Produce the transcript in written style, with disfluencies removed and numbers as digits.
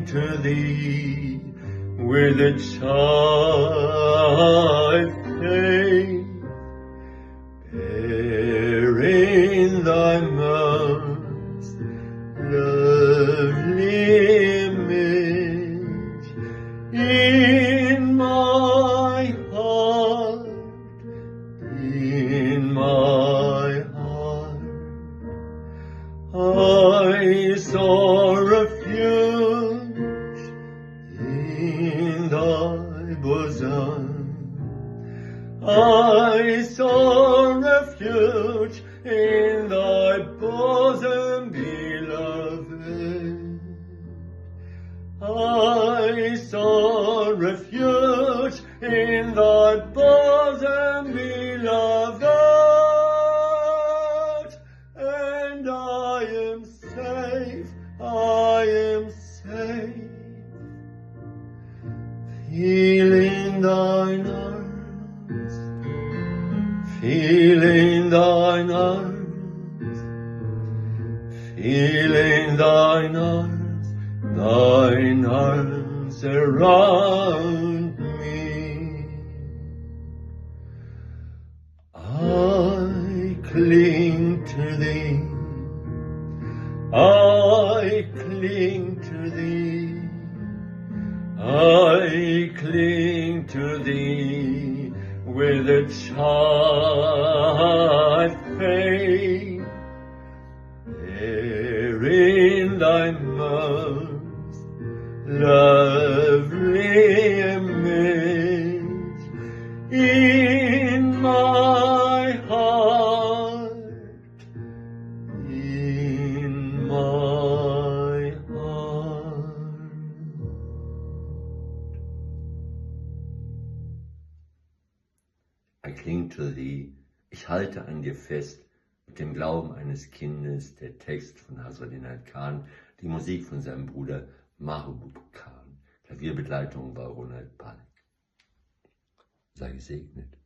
cling to thee with a child faith, bearing thy most lovely image in my heart, in my heart. I saw refuge in thy bosom. I saw refuge in thy bosom, beloved. I saw refuge in thy bosom, beloved. And I am safe, I am safe, feeling thine arms, feeling thine arms, feeling thine arms, thine arms around me. I cling to thee, I cling to thee, I cling to thee with a child faith, bearing thy most lovely image in my heart, in my heart. I cling to thee, ich halte an dir fest, mit dem Glauben eines Kindes, der Text von Nasruddin Khan, die Musik von seinem Bruder Mahbub Khan, Klavierbegleitung war Ronald Palek. Sei gesegnet.